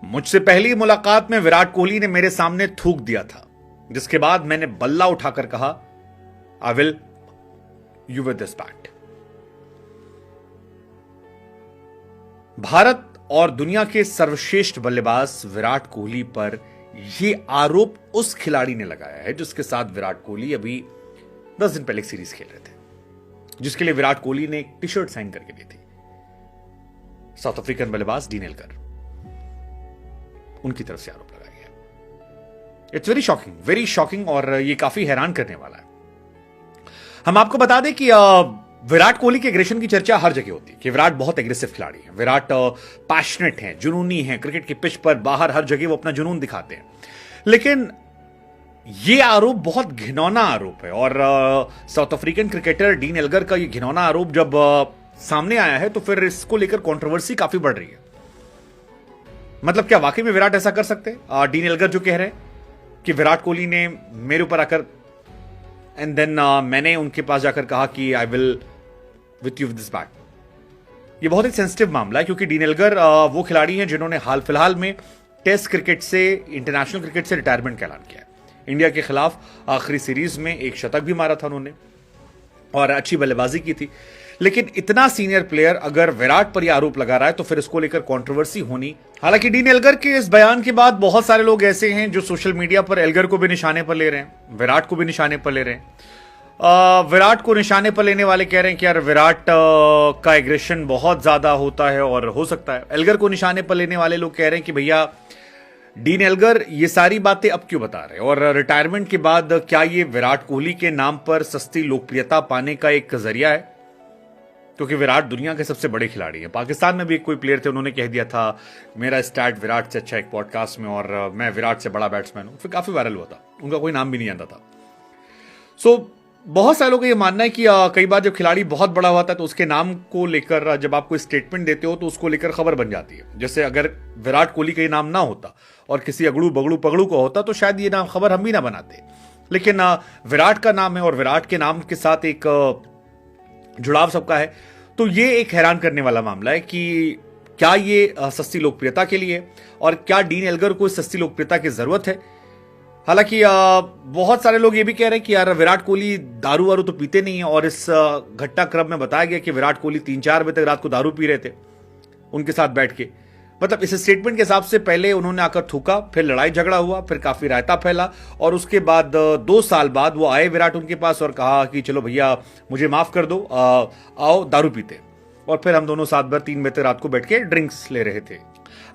मुझसे पहली मुलाकात में विराट कोहली ने मेरे सामने थूक दिया था, जिसके बाद मैंने बल्ला उठाकर कहा, I will you with this bat. Bharat और दुनिया के सर्वश्रेष्ठ बल्लेबाज विराट कोहली पर यह आरोप उस खिलाड़ी ने लगाया है जिसके साथ विराट कोहली अभी 10 दिन पहले एक सीरीज खेल रहे थे, जिसके लिए विराट कोहली ने एक टी शर्ट साइन करके दी थी। साउथ अफ्रीकन बल्लेबाज डीन एल्गर, उनकी तरफ से आरोप लगाया गया। इट्स वेरी शॉकिंग और ये काफी हैरान करने वाला है। हम आपको बता दें कि विराट कोहली के एग्रेशन की चर्चा हर जगह होती है कि विराट बहुत एग्रेसिव खिलाड़ी है, विराट पैशनेट है, जुनूनी है, क्रिकेट की पिच पर बाहर हर जगह वो अपना जुनून दिखाते हैं। लेकिन ये आरोप बहुत घिनौना आरोप है और south African cricketer dean Elgar का ये घिनौना आरोप जब सामने आया है तो फिर इसको लेकर कंट्रोवर्सी काफी बढ़ रही है। मतलब क्या वाकई में विराट ऐसा कर सकते हैं? डीन एल्गर जो कह रहे हैं कि विराट कोहली ने मेरे ऊपर आकर एंड देन मैंने उनके पास जाकर कहा कि I will with you with this bat. ये बहुत ही सेंसिटिव मामला है क्योंकि डीन एल्गर वो खिलाड़ी हैं जिन्होंने हाल फिलहाल में टेस्ट क्रिकेट से, इंटरनेशनल क्रिकेट से रिटायरमेंट का ऐलान किया है। इंडिया के खिलाफ आखिरी सीरीज में एक शतक भी मारा था उन्होंने और अच्छी बल्लेबाजी की थी। लेकिन इतना सीनियर प्लेयर अगर विराट पर यह आरोप लगा रहा है तो फिर इसको लेकर कंट्रोवर्सी होनी। हालांकि डीन एल्गर के इस बयान के बाद बहुत सारे लोग ऐसे हैं जो सोशल मीडिया पर एल्गर को भी निशाने पर ले रहे हैं, विराट को भी निशाने पर ले रहे हैं। विराट को निशाने पर लेने वाले कह रहे हैं कि यार विराट का एग्रेशन बहुत ज्यादा होता है और हो सकता है। एल्गर को निशाने पर लेने वाले लोग कह रहे हैं कि भैया डीन एल्गर ये सारी बातें अब क्यों बता रहे हैं और रिटायरमेंट के बाद क्या ये विराट कोहली के नाम पर सस्ती लोकप्रियता पाने का एक जरिया है? क्योंकि विराट दुनिया के सबसे बड़े खिलाड़ी हैं। पाकिस्तान में भी एक कोई प्लेयर थे, उन्होंने कह दिया था मेरा स्टैट विराट से अच्छा एक पॉडकास्ट में और मैं विराट से बड़ा बैट्समैन हूं, फिर काफी वायरल हुआ था, उनका कोई नाम भी नहीं आता था। सो बहुत सारे लोगों का ये मानना है कि कई बार जब खिलाड़ी बहुत बड़ा होता है तो उसके नाम को लेकर जब आप कोई स्टेटमेंट देते हो तो उसको लेकर खबर बन जाती है। जैसे अगर विराट कोहली का ये नाम ना होता और किसी अगड़ू बगड़ू पगड़ू का होता तो शायद ये नाम खबर हम भी ना बनाते। लेकिन विराट का नाम है और विराट के नाम के साथ एक जुड़ाव सबका है, तो ये एक हैरान करने वाला मामला है कि क्या ये सस्ती लोकप्रियता के लिए और क्या डीन एल्गर को इस सस्ती लोकप्रियता की जरूरत है? हालांकि बहुत सारे लोग ये भी कह रहे हैं कि यार विराट कोहली दारू वारू तो पीते नहीं है और इस घटना क्रम में बताया गया कि विराट कोहली 3-4 बजे तक रात को दारू पी रहे थे उनके साथ बैठ के। मतलब इस स्टेटमेंट के हिसाब से पहले उन्होंने आकर थूका, फिर लड़ाई झगड़ा हुआ, फिर काफी रायता फैला और उसके बाद 2 साल बाद वो आए विराट उनके पास और कहा कि चलो भैया मुझे माफ कर दो, आओ दारू पीते। और फिर हम दोनों साथ भर 3 बजे तक रात को बैठ के ड्रिंक्स ले रहे थे।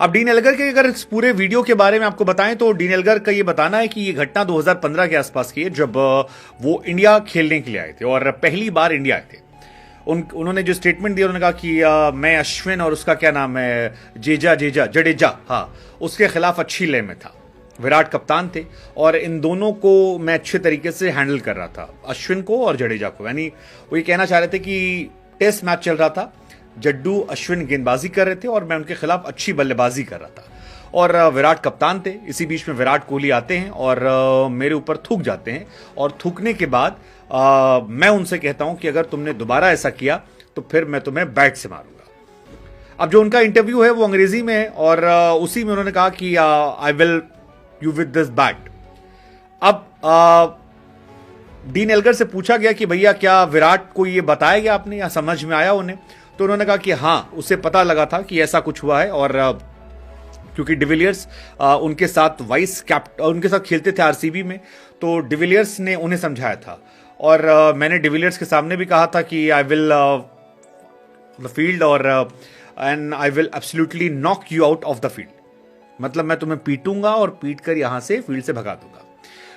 अब डीन एल्गर के अगर इस पूरे वीडियो के बारे में आपको बताएं तो डीन एल्गर का ये बताना है कि ये घटना 2015 के आसपास की है, जब वो इंडिया खेलने के लिए आए थे और पहली बार इंडिया आए थे। उन्होंने जो स्टेटमेंट दिया, उन्होंने कहा कि मैं अश्विन और उसका क्या नाम है, जडेजा, हाँ, उसके खिलाफ अच्छी लय में था। विराट कप्तान थे और इन दोनों को मैं अच्छे तरीके से हैंडल कर रहा था, अश्विन को और जडेजा को। यानी वो ये कहना चाह रहे थे कि टेस्ट मैच चल रहा था, जड्डू अश्विन गेंदबाजी कर रहे थे और मैं उनके खिलाफ अच्छी बल्लेबाजी कर रहा था और विराट कप्तान थे। इसी बीच में विराट कोहली आते हैं और मेरे ऊपर थूक जाते हैं और थूकने के बाद मैं उनसे कहता हूं कि अगर तुमने दोबारा ऐसा किया तो फिर मैं तुम्हें बैट से मारूंगा। अब जो उनका इंटरव्यू है वो अंग्रेजी में है और उसी में उन्होंने कहा कि I will you with this bat. अब डीन एल्गर से पूछा गया कि भैया क्या विराट को ये बताया गया आपने या समझ में आया उन्हें? तो उन्होंने कहा कि हाँ, उसे पता लगा था कि ऐसा कुछ हुआ है और क्योंकि डिविलियर्स उनके साथ उनके साथ खेलते थे आरसीबी में, तो डिविलियर्स ने उन्हें समझाया था और मैंने डिविलियर्स के सामने भी कहा था कि आई विल द फील्ड और and I will absolutely knock you out of the field. मतलब मैं तुम्हें पीटूंगा और पीट कर यहां से फील्ड से भगा दूंगा।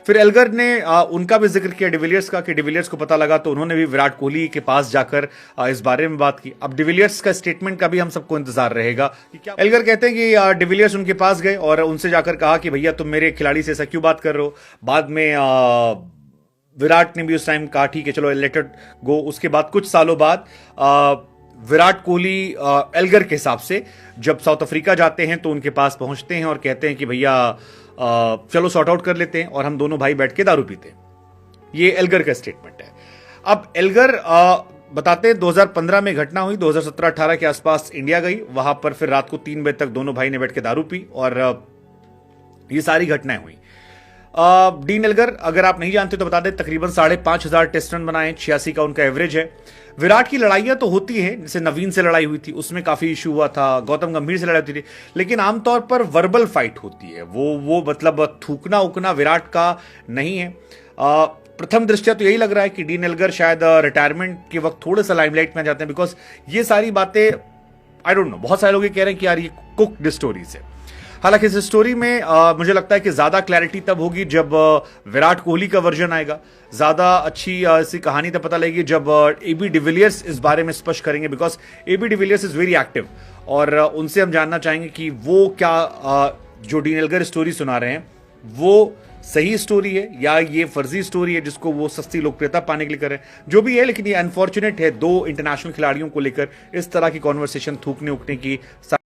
फिर एल्गर ने उनका भी जिक्र किया डिविलियर्स का कि डिविलियर्स को पता लगा तो उन्होंने भी विराट कोहली के पास जाकर इस बारे में बात की। अब डिविलियर्स का स्टेटमेंट का भी हम सबको इंतजार रहेगा कि क्या। एल्गर कहते हैं कि डिविलियर्स उनके पास गए और उनसे जाकर कहा कि भैया तुम मेरे खिलाड़ी से ऐसा क्यों बात कर रहे हो। बाद में विराट ने भी उस टाइम कहा ठीक है चलो लेट इट गो। उसके बाद कुछ सालों बाद विराट कोहली एल्गर के हिसाब से जब साउथ अफ्रीका जाते हैं तो उनके पास पहुंचते हैं और कहते हैं कि भैया चलो सॉर्ट आउट कर लेते हैं और हम दोनों भाई बैठ के दारू पीते हैं। ये एल्गर का स्टेटमेंट है। अब एल्गर बताते 2015 में घटना हुई, 2017-18 के आसपास इंडिया गई, वहां पर फिर रात को 3 बजे तक दोनों भाई ने बैठ के दारू पी और ये सारी घटनाएं हुई। डीन एल्गर अगर आप नहीं जानते तो बता दें, तकरीबन 5,500 टेस्ट रन बनाए, 86 का उनका एवरेज है। विराट की लड़ाइयां तो होती हैं, जैसे नवीन से लड़ाई हुई थी उसमें काफी इशू हुआ था, गौतम गंभीर से लड़ाई होती थी, लेकिन आमतौर पर वर्बल फाइट होती है, वो मतलब थूकना उकना विराट का नहीं है। प्रथम दृष्टया तो यही लग रहा है कि डीन एल्गर शायद रिटायरमेंट के वक्त थोड़ा सा लाइमलाइट में आ जाते हैं, बिकॉज ये सारी बातें आई डोंट नो, बहुत सारे लोग ये कह रहे हैं कि यार ये कुक्ड स्टोरीज है। हालांकि इस स्टोरी में मुझे लगता है कि ज्यादा क्लैरिटी तब होगी जब विराट कोहली का वर्जन आएगा, ज्यादा अच्छी इसी कहानी तब पता लगेगी जब एबी डिविलियर्स इस बारे में स्पष्ट करेंगे, because AB de Villiers is very active और उनसे हम जानना चाहेंगे कि वो क्या जो डीन एल्गर स्टोरी सुना रहे हैं वो सही स्टोरी है या ये फर्जी स्टोरी है जिसको वो सस्ती लोकप्रियता पाने के लिए कर रहे हैं। जो भी है, लेकिन ये अनफॉर्चुनेट है, दो इंटरनेशनल खिलाड़ियों को लेकर इस तरह की कॉन्वर्सेशन थूकने उकने की